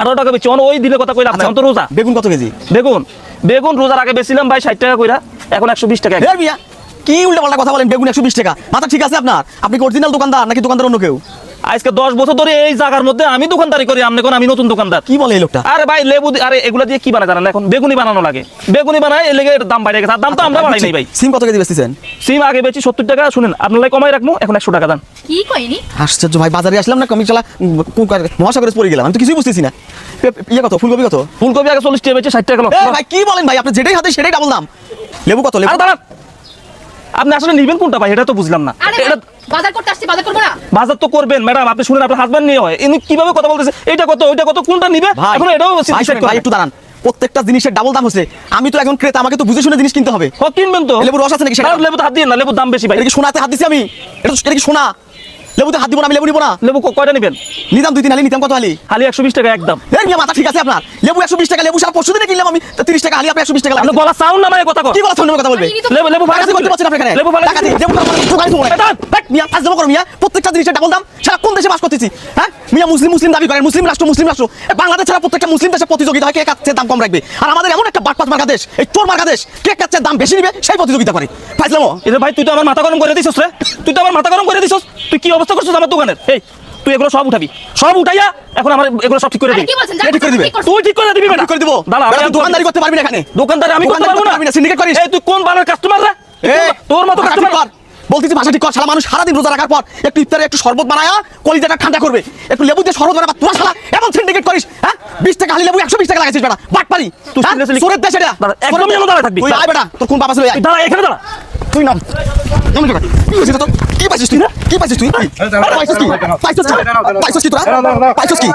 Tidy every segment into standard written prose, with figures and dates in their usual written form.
18 টাকা বেচি ওই দিনের কথা কইলাম না, এখন তো রোজা। বেগুন কত কেজি? বেগুন রোজার আগে বেচিলাম ভাই 60 টাকা কইরা, এখন 120 টাকা। এ মিয়া কি উল্টাপাল্টা কথা বলেন? বেগুন 120 টাকা, মাথা ঠিক আছে আপনার? আপনি কি অরিজিনাল দোকানদার নাকি দোকানদার অন্য কেউ? আজকে 10 বছর ধরে এই জায়গার মধ্যে আমি দোকানদারি করি, আপনি কোন আমি নতুন দোকানদার? কি বলে এই লোকটা? আরে ভাই লেবু আরে এগুলা দিয়ে কি বানায় জানেন? এখন বেগুনি বানানো লাগে, বেগুনি বানায় এর লেগে এর দাম বাইরে গেছে। আর দাম তো আমরা বাড়াই নাই ভাই। সিম কত কেজি বেচতেছেন? সিম আগে বেচি 70 টাকা, শুনেন আপনার লাই কমাই রাখবো, এখন 100 টাকা দাম। কি কইনি? আশ্চর্য ভাই, বাজারে আসলাম না কমি চলা মহাসাগরে পড়ে গেলাম, আমি তো কিছুই বুঝতেছি না। ইয়ে কত? ফুলকপি কত? ফুলকপি আগে 40 টাকা বেচে 60 টাকা লোক। ভাই কি বলেন ভাই? আপনি যেটাই হাতে সেটাই ডাবল দাম। লেবু কত? লেবু আপনি আসলে নিবেন কোনটা ভাই এটা তো বুঝলাম না। এটা বাজার করতে আসছি, বাজার করব না? বাজার তো করবেন ম্যাডাম, আপনি শুনেন আপনার হাজবেন্ড নিয়ে হয় ইনি কিভাবে কথা বলতেছে, এটা কত ওইটা কত কোনটা নিবে এখন এটাও ভাই একটু দাঁড়ান, প্রত্যেকটা জিনিসের ডাবল দাম হচ্ছে। আমি তো একজন ক্রেতা, আমাকে তো বুঝে শুনে জিনিস কিনতে হবে। কিনবেন তো। লেবু রস আছে নাকি? সেটা লেবু তো হাত দিয়ে না, লেবুর দাম বেশি ভাই। এটা কি সোনাতে হাত দিছি আমি? এটা কি সোনা? লেবুতে হাত দিব না আমি? লেবু নিব না? লেবু কয়টা নিবেন? নিতাম 2-3 হালি। নিতাম কত হালি? হালি 120 টাকা একদম। এই মিয়া মাথা ঠিক আছে আপনার? লেবু 120 টাকা, লেবু সারা পরশু দিনে কিনলাম আমি 30 টাকা হালি, আপনি 120 টাকা আপনি গলা সাউন্ড নামায় কথা কর। কি বলা সামনে কথা বলবে? লেবু ভাড়া টাকা করতে পারছেন আপনি এখানে? লেবু ভাড়া টাকা দিই, লেবু দোকানে তো দেখ মিয়া আজ দেবো করো মিয়া, প্রত্যেকটা জিনিসের ডাবল দাম। সারা কোন দেশে বাস করতেছি? হ্যাঁ মিয়া মুসলিম দাবি করেন, মুসলিম রাষ্ট্র। বাংলাদেশ ছাড়া প্রত্যেকটা মুসলিম দেশে প্রতিযোগিতা হয় কে কাছে দাম কম রাখবে। আর আমাদের এমন একটা বাটপাত মার্কা দেশ, এই চোর মার্কা দেশ, কে কাছে দাম বেশি নিবে সেই প্রতিযোগিতা করে। ফাইজলামো এটা ভাই, তুই তো আমার মাথা গরম করে দিছস রে, তুই তো আমার মাথা গরম করে দিছস। তুই কি অবস্থা করছিস আমার দোকানের? এই তুই এগুলো সব উঠাবি, সব উঠাইয়া এখন আমার এগুলো সব ঠিক করে দিবি। কি বলছেন? ঠিক করে দিবে? তুই ঠিক করে দিবি বেটা। ঠিক করে দিব? দাঁড়া, আমি দোকানদারি করতে পারবি না এখানে? দোকানদারি আমি করতে পারবো না। সিন্ডিকেট করিস? এই তুই কোন বালের কাস্টমার রে? তোর মতো কাস্টমার বলতেছি ভাষা ঠিক কর। শালা মানুষ সারাদিন রোজা রাখার পর একটু ইফতারে একটু শরবত বানায়া কলিজাটা ঠান্ডা করবে, একটু লেবু দিয়ে শরবত বানাবা। তোরা শালা এমন সিন্ডিকেট করিস? হ্যাঁ 20 টাকা হালি লেবু 120 টাকা লাগাইছিস বেটা, বাট পারি তুই। সোরের দেশ এটা, একদমই এমন দাঁড়ায় থাকবি। তুই আয় বেটা, তোর কোন বাবা ছিল? দাঁড়া এখানে দাঁড়া। তুই নাম নাম টাকা কি হইছে তোর? কি পাইছিস তুই? কি পাইছিস তুই? পাইছিস কি? পাইছিস কি তোরা? পাইছিস কি?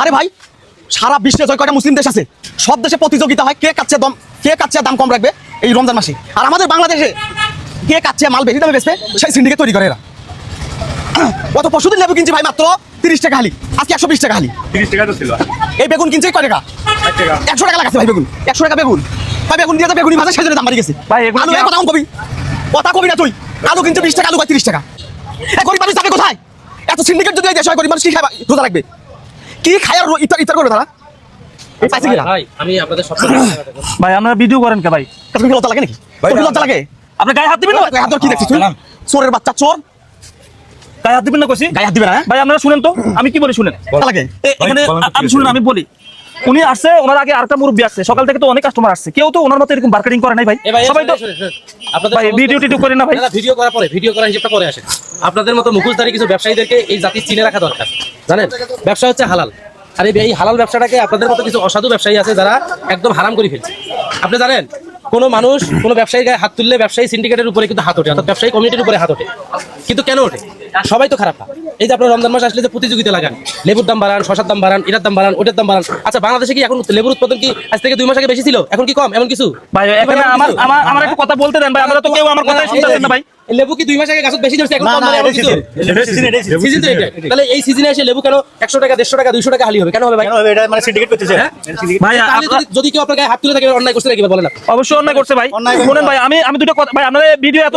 আরে ভাই সারা বিশ্বে জয় কয়টা মুসলিম দেশ আছে, সব দেশে প্রতিযোগিতা হয় কে কাচ্ছে দাম কম রাখবে এই রমজান মাসে। আর আমাদের বাংলাদেশে কে কাচ্ছে মাল বেশি দামে বেচবে সেই সিন্ডিকেট তৈরি করে এরা। গত পরশুদিন লেবু কিনছি ভাই মাত্র 30 টাকা হালি, আজকে 120 টাকা হালি। 30 টাকা তো ছিল। এই বেগুন কিনছে কয় টাকা? 100 টাকা লাগাচ্ছে ভাই বেগুন, 100 টাকা বেগুন। ভাই বেগুন দিয়ে তো বেগুনি ভাজা সেজন্য দাম বাড়ি গেছে ভাই। এগুলো আলু কথা কবি না তুই? আলু কিনছে 20 টাকা, আলু 30 টাকা। গরিব মানুষ যাবে কোথায়? এত সিন্ডিকেট যদি এই দেশ হয় গরিব মানুষ কি খায়? রোজা রাখবে কি খায় আর ইফতার করবে তারা? ভাই আমি আপনাদের সব ভাই আপনারা ভিডিও করেন কে ভাই? তোর কি লজ্জা লাগে নাকি? তোর কি লজ্জা লাগে? আপনি গায়ে হাত দিবেন না? গায়ে হাত কি দেখছিস তুই? চোরের বাচ্চা চোর, গায়ে হাত দিবেন না কইছি? গায়ে হাত দিবে না? ভাই আপনারা শুনেন তো, আমি কি বলি শুনেন। লাগে এখানে আমি শুনেন, আমি বলি উনি আসছে, ওনার আগে আরেকটা মুরব্বি আসছে, সকাল থেকে তো অনেক কাস্টমার আসছে, কেউ তো ওনার মতো এরকম মার্কেটিং করে নাই ভাই। সবাই তো ভাই ভিডিও টিডিও করেন না ভাই? ভিডিও করার পরে ভিডিও করার হিসেবটা পরে আসে। আপনাদের মতো মুখোশধারী কিছু ব্যবসায়ীদেরকে এই জাতি চিনে রাখা দরকার। জানেন ব্যবসা হচ্ছে হালাল, আর এই হালাল ব্যবসাটাকে আপনাদের মতো কিছু অসাধু ব্যবসায়ী আছে যারা একদম হারাম করে ফেলছে। আপনি জানেন কোনো মানুষ কোনো ব্যবসায়ীর গায়ে হাত তুললে ব্যবসায়ী সিন্ডিকেটের উপরে কিন্তু হাত ওঠে, অর্থাৎ ব্যবসায়ী কমিটির উপরে হাত ওঠে। কিন্তু কেন ওঠে? সবাই তো খারাপ না। এই যে আপনার রমজান মাস আসলে যে প্রতিযোগিতা লাগান, লেবুর দাম বাড়ান, শশার দাম বাড়ান, এটার দাম বাড়ান, ওটার দাম বাড়ান। আচ্ছা বাংলাদেশে কি এখন লেবুর উৎপাদন কি আজ থেকে 2 মাস আগে বেশি ছিল, এখন কি কম? এমন কিছু ভাই এখানে আমার একটু কথা বলতে দেন ভাই, আমরা তো কেউ আমার কথাই শুনতেছেন না ভাই। লেবু কি 2 মাস আগে গাছত বেশি ধরছে, এখন কম? সিজন তো এটা। তাহলে এই সিজনে এসে লেবু কেন 100 টাকা, 150 টাকা, 200 টাকা হালি হবে? কেন হবে ভাই? এটা মানে সিন্ডিকেট করতেছে। ভাই যদি কেউ আপনার গায়ে হাত তুলে থাকে অন্যায় করছে নাকি বলেন? অবশ্যই অন্যায় করছে ভাই। শুনেন ভাই, আমি দুটো কথা ভাই, আপনাদের ভিডিও এত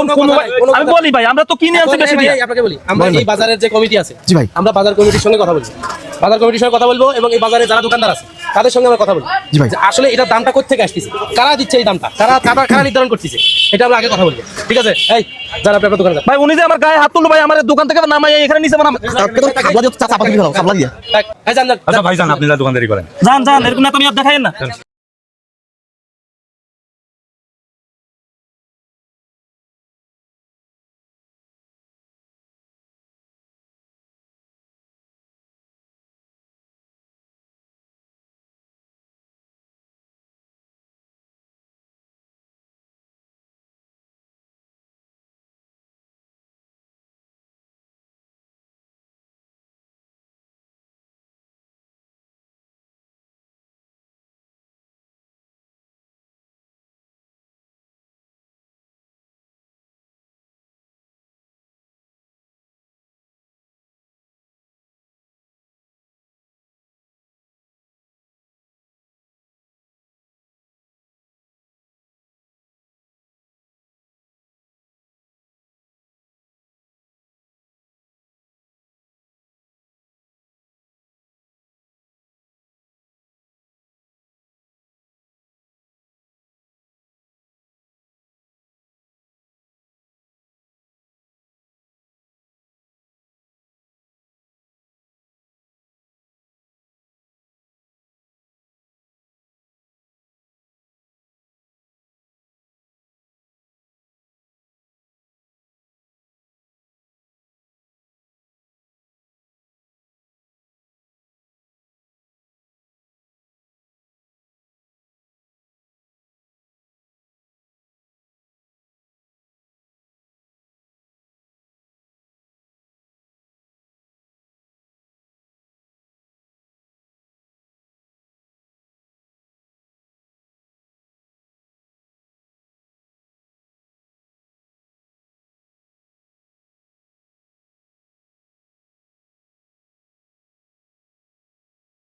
আমি বলি ভাই, আমরা তো কিনে আনছি বেশি দিয়ে। আপনাকে বলি, আমরা এই বাজারের যে কমিটি আছে, জি ভাই, আমরা বাজার কমিটির সঙ্গে কথা বলবো, বাজার কমিটির সঙ্গে কথা বলবো এবং এই বাজারে যারা দোকানদার আছে তাদের সঙ্গে আমরা কথা বলবো যে আসলে এটার দামটা কোথা থেকে আসতেছে, কারা দিচ্ছে এই দামটা, কারা নির্ধারণ করতেছে, এটা আমরা আগে কথা বলবো। ঠিক আছে? এই যারা আপনার দোকানে ভাই উনি যে আমার গায়ে হাত তুললো ভাই, আমার দোকান থেকে নামাই এখানে নিচে বানাম। চাপা দিয়ে চাপা দিয়ে যান। আচ্ছা ভাইজান আপনি যা দোকানদারি করেন। যান এরকম না, তুমি আর দেখাইন না।